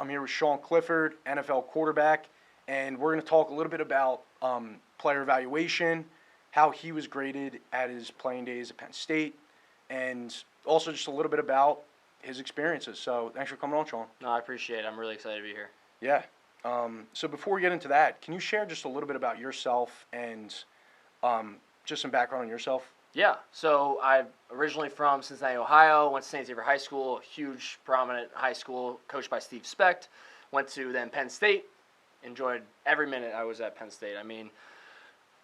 I'm here with Sean Clifford, NFL quarterback, and we're going to talk a little bit about player evaluation, how he was graded at his playing days at Penn State, and also just a little bit about his experiences. So thanks for coming on, Sean. No, I appreciate it. I'm really excited to be here. Yeah. So before we get into that, can you share just a little bit about yourself and just some background on yourself? Yeah, so I'm originally from Cincinnati, Ohio, went to St. Xavier High School, a huge, prominent high school, coached by Steve Specht. Went to then Penn State, enjoyed every minute I was at Penn State. I mean,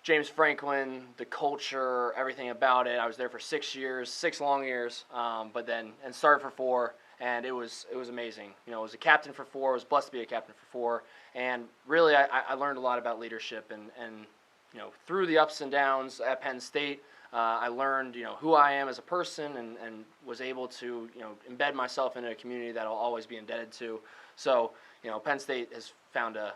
James Franklin, the culture, everything about it. I was there for 6 years, 6 long years, but then started for 4, and it was amazing. You know, I was a captain for 4, I was blessed to be a captain for 4, and really I learned a lot about leadership, and you know, through the ups and downs at Penn State, I learned, you know, who I am as a person and was able to, you know, embed myself in a community that I'll always be indebted to. So, you know, Penn State has found a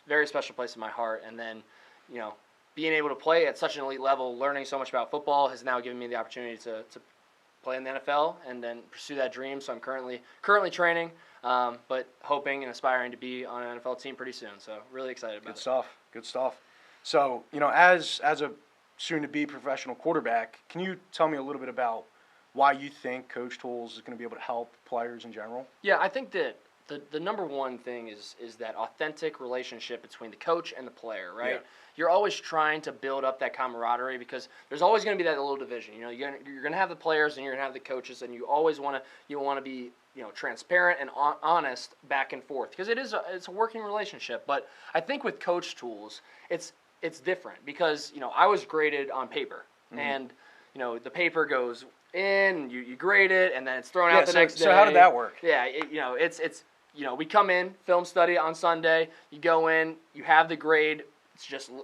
very special place in my heart. And then, you know, being able to play at such an elite level, learning so much about football has now given me the opportunity to play in the NFL and then pursue that dream. So I'm currently training, but hoping and aspiring to be on an NFL team pretty soon. So really excited about it. Good stuff. So, you know, as a soon-to-be professional quarterback, can you tell me a little bit about why you think CoachTools is going to be able to help players in general? Yeah, I think that the number one thing is that authentic relationship between the coach and the player, right? Yeah. You're always trying to build up that camaraderie because there's always going to be that little division. You know, you're going to have the players and you're going to have the coaches, and you always want to be, you know, transparent and honest back and forth because it's a working relationship. But I think with CoachTools, it's different because, you know, I was graded on paper, and, you know, the paper goes in, you grade it, and then it's thrown out the next day. So how did that work? Yeah, you know, we come in, film study on Sunday, you go in, you have the grade,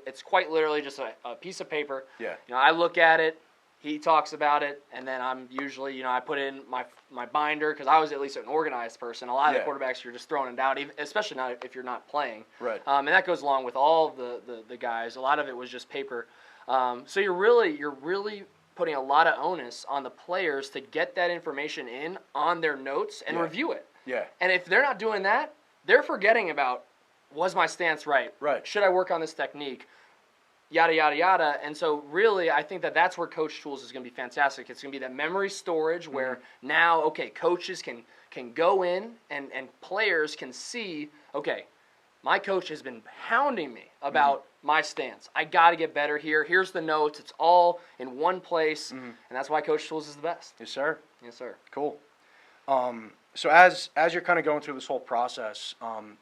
it's quite literally just a piece of paper. Yeah. You know, I look at it, he talks about it, and then I'm usually, you know, I put in my binder because I was at least an organized person. A lot of the quarterbacks, you're just throwing it out, especially not if you're not playing. Right. And that goes along with all of the guys. A lot of it was just paper. So you're really putting a lot of onus on the players to get that information in on their notes and review it. Yeah. And if they're not doing that, they're forgetting about, was my stance right? Right. Should I work on this technique? Yada, yada, yada. And so really, I think that that's where CoachTools is going to be fantastic. It's going to be that memory storage where now, okay, coaches can go in and players can see, okay, my coach has been hounding me about my stance. I got to get better here. Here's the notes. It's all in one place, and that's why CoachTools is the best. Yes, sir. Yes, sir. Cool. So as you're kind of going through this whole process,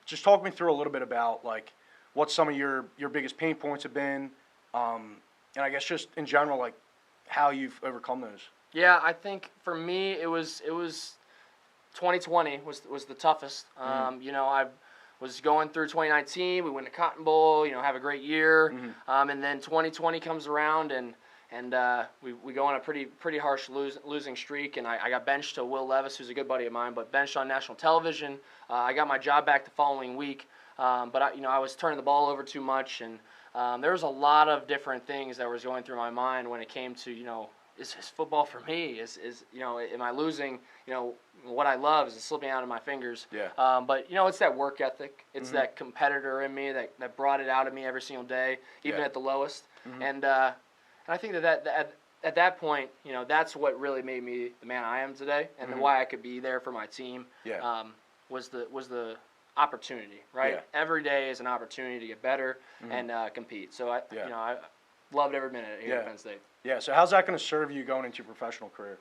just talk me through a little bit about, like, what some of your biggest pain points have been, and I guess just in general, like, how you've overcome those. Yeah, I think for me it was 2020 was the toughest. You know, I was going through 2019. We win the Cotton Bowl. You know, have a great year, and then 2020 comes around and we go on a pretty harsh losing streak, and I got benched to Will Levis, who's a good buddy of mine, but benched on national television. I got my job back the following week, but I was turning the ball over too much, and there was a lot of different things that was going through my mind when it came to, you know, is football for me? Is you know, am I losing, you know, what I love? Is it slipping out of my fingers? Yeah. But, you know, it's that work ethic. It's that competitor in me that brought it out of me every single day, even at the lowest. And I think that at that point, you know, that's what really made me the man I am today, and why I could be there for my team. Yeah. Was the opportunity, right? Yeah. Every day is an opportunity to get better and compete. So I loved every minute here at Penn State. Yeah. So how's that going to serve you going into your professional career?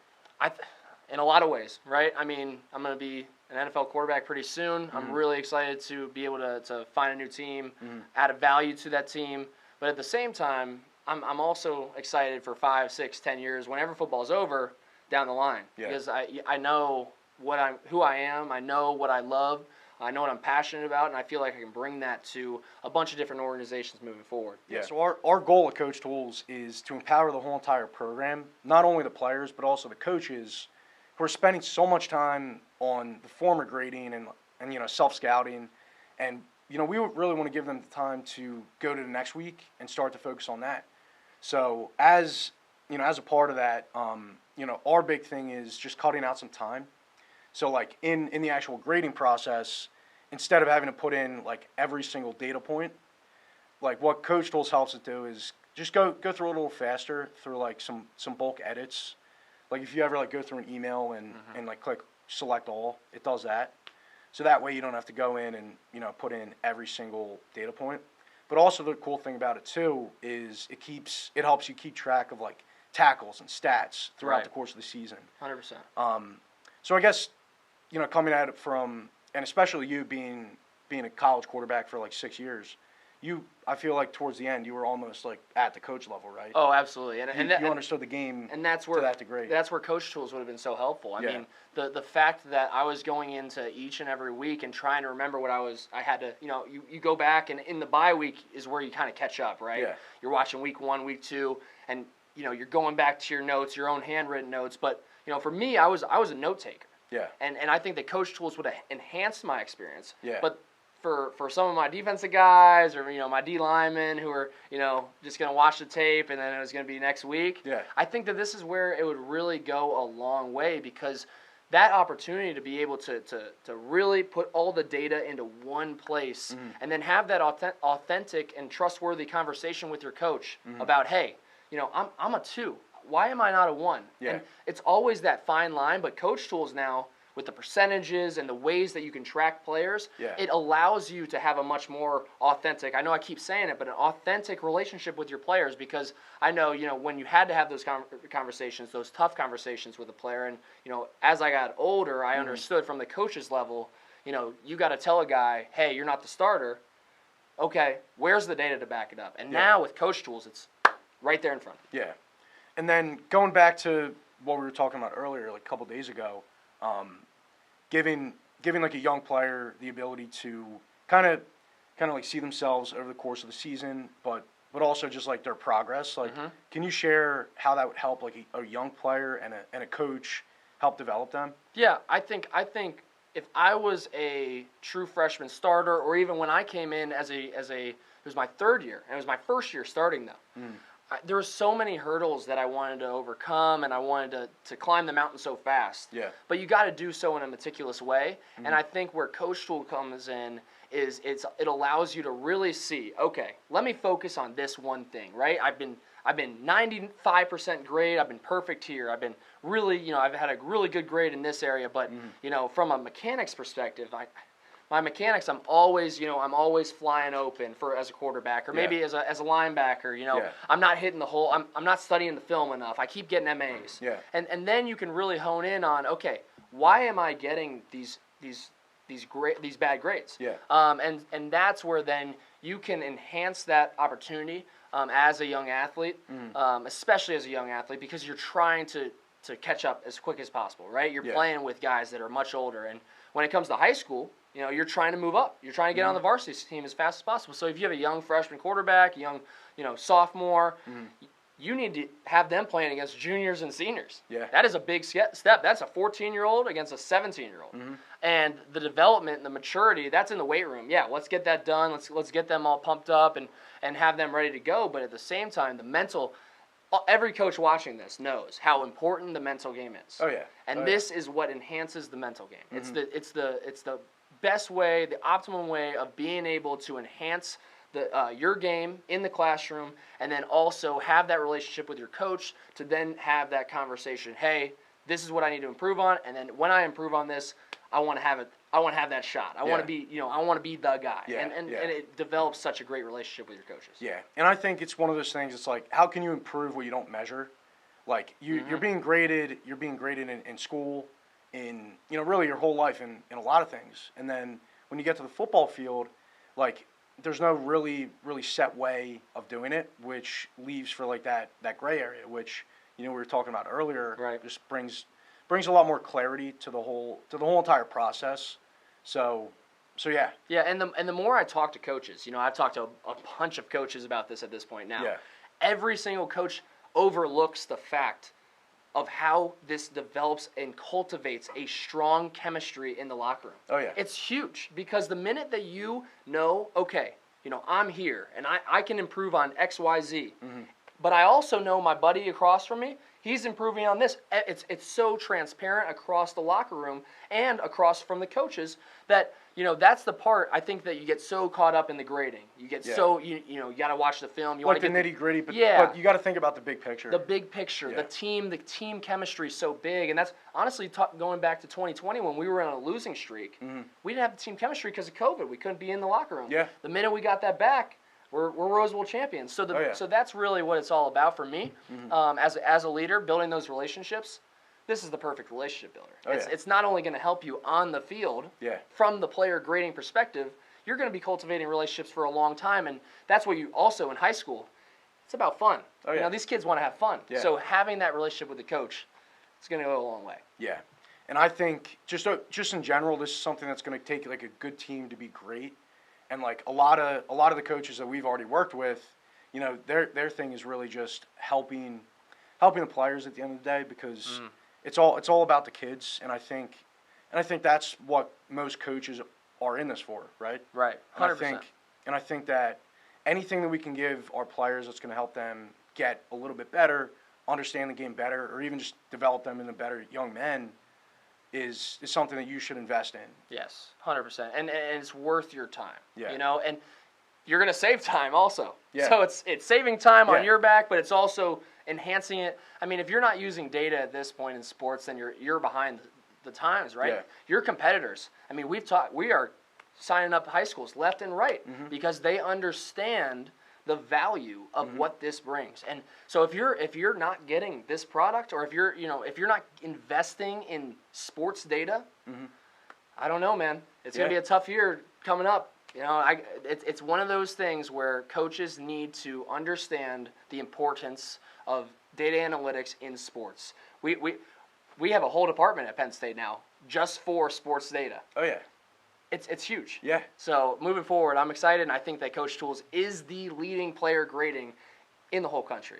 In a lot of ways, right? I mean, I'm going to be an NFL quarterback pretty soon. I'm really excited to be able to find a new team, add a value to that team. But at the same time, I'm also excited for 5, 6, 10 years, whenever football's over, down the line. Yeah. Because I know who I am. I know what I love. I know what I'm passionate about, and I feel like I can bring that to a bunch of different organizations moving forward. Yeah. So our goal at CoachTools is to empower the whole entire program, not only the players but also the coaches, who are spending so much time on the former grading and you know, self-scouting, and you know, we really want to give them the time to go to the next week and start to focus on that. So as you know, as a part of that, you know, our big thing is just cutting out some time. So like in the actual grading process, instead of having to put in like every single data point, like what CoachTools helps it do is just go through it a little faster through like some bulk edits. Like if you ever like go through an email and like click select all, it does that. So that way you don't have to go in and, you know, put in every single data point. But also the cool thing about it too is it helps you keep track of like tackles and stats throughout the course of the season. 100%. So I guess, you know, coming at it from, and especially you being a college quarterback for like 6 years, I feel like towards the end you were almost like at the coach level, right? Oh, absolutely. You understood the game and that's where, to that degree. That's where CoachTools would have been so helpful. I mean, the fact that I was going into each and every week and trying to remember what I had to, you know, you go back and in the bye week is where you kind of catch up, right? Yeah. You're watching week 1, week 2, and, you know, you're going back to your notes, your own handwritten notes. But, you know, for me, I was a note taker. Yeah. And I think that CoachTools would have enhanced my experience. Yeah. But for some of my defensive guys or, you know, my D linemen who are, you know, just going to watch the tape and then it was going to be next week, I think that this is where it would really go a long way, because that opportunity to be able to really put all the data into one place and then have that authentic and trustworthy conversation with your coach about, hey, you know, I'm a 2. Why am I not a 1? Yeah. And it's always that fine line, but CoachTools now, with the percentages and the ways that you can track players, it allows you to have a much more authentic, I know I keep saying it, but an authentic relationship with your players, because I know, you know, when you had to have those conversations, those tough conversations with a player, and, you know, as I got older, I understood from the coach's level, you know, you got to tell a guy, hey, you're not the starter. Okay, where's the data to back it up? And now with CoachTools, it's right there in front of you. Yeah. And then going back to what we were talking about earlier, like a couple days ago, giving like a young player the ability to kind of like see themselves over the course of the season, but also just like their progress. Like, can you share how that would help like a young player and a coach help develop them? Yeah, I think if I was a true freshman starter, or even when I came in as a it was my 3rd year and it was my 1st year starting though. There were so many hurdles that I wanted to overcome, and I wanted to climb the mountain so fast. Yeah. But you got to do so in a meticulous way, and I think where CoachTools comes in is it allows you to really see, okay, let me focus on this one thing, right? I've been 95% grade. I've been perfect here. I've been really, you know, I've had a really good grade in this area, but you know, from a mechanics perspective, my mechanics, I'm always flying open as a quarterback, or maybe as a linebacker. You know, I'm not hitting the hole. I'm not studying the film enough. I keep getting MAs. Yeah. And then you can really hone in on, okay, why am I getting these bad grades? Yeah. And that's where then you can enhance that opportunity as a young athlete, especially as a young athlete, because you're trying to catch up as quick as possible, right? You're playing with guys that are much older, and when it comes to high school, you know, you're trying to move up. You're trying to get on the varsity team as fast as possible. So if you have a young freshman quarterback, a young, you know, sophomore, you need to have them playing against juniors and seniors. Yeah. That is a big step. That's a 14-year-old against a 17-year-old. And the development and the maturity, that's in the weight room. Yeah, let's get that done. Let's get them all pumped up and have them ready to go. But at the same time, the mental, every coach watching this knows how important the mental game is. Oh yeah. And this is what enhances the mental game. It's the best way, the optimum way of being able to enhance your game in the classroom, and then also have that relationship with your coach to then have that conversation. Hey, this is what I need to improve on, and then when I improve on this, I want to have it. I want to have that shot. I want to be, you know, I want to be the guy. Yeah, and it develops such a great relationship with your coaches. Yeah, and I think it's one of those things. It's like, how can you improve what you don't measure? Like you're being graded. You're being graded in school, in, you know, really your whole life in a lot of things. And then when you get to the football field, like, there's no really set way of doing it, which leaves for like that gray area, which, you know, we were talking about earlier. Right. Just brings a lot more clarity to the whole entire process. So yeah. Yeah, and the more I talk to coaches, you know, I've talked to a bunch of coaches about this at this point now. Yeah. Every single coach overlooks the fact of how this develops and cultivates a strong chemistry in the locker room. Oh, yeah. It's huge, because the minute that you know, okay, you know, I'm here and I can improve on X, Y, Z, but I also know my buddy across from me, He's improving on this. It's so transparent across the locker room and across from the coaches that, that's the part I think that you get so caught up in the grading. You get so, you got to watch the film. You like want the to get nitty-gritty, but you got to think about the big picture. The big picture, the team chemistry is so big. And that's honestly going back to 2020 when we were on a losing streak. We didn't have the team chemistry because of COVID. We couldn't be in the locker room. Yeah. The minute we got that back, we're Rose Bowl champions. So so that's really what it's all about for me. As a leader, building those relationships. This is the perfect relationship builder. It's not only going to help you on the field from the player grading perspective, you're going to be cultivating relationships for a long time. And that's what you also in high school, it's about fun. These kids want to have fun. So having that relationship with the coach, it's going to go a long way. Yeah. And I think just in general, this is something that's going to take like a good team to be great. And like a lot of the coaches that we've already worked with, their thing is really just helping the players at the end of the day, because it's all about the kids. And I think that's what most coaches are in this for, right? Right. 100%. And I think that anything that we can give our players that's going to help them get a little bit better, understand the game better, or even just develop them into better young men is something that you should invest in. Yes, 100%. And it's worth your time. Yeah. And you're going to save time also. Yeah. So it's saving time on your back, but it's also enhancing it. I mean, if you're not using data at this point in sports, then you're behind the times, right? Yeah. Your competitors. I mean, we are signing up high schools left and right because they understand the value of what this brings. And so if you're not getting this product, or if you're not investing in sports data, I don't know, man. It's going to be a tough year coming up. It's one of those things where coaches need to understand the importance of data analytics in sports. We have a whole department at Penn State now just for sports data. Oh yeah. It's huge. Yeah. So moving forward, I'm excited, and I think that CoachTools is the leading player grading in the whole country.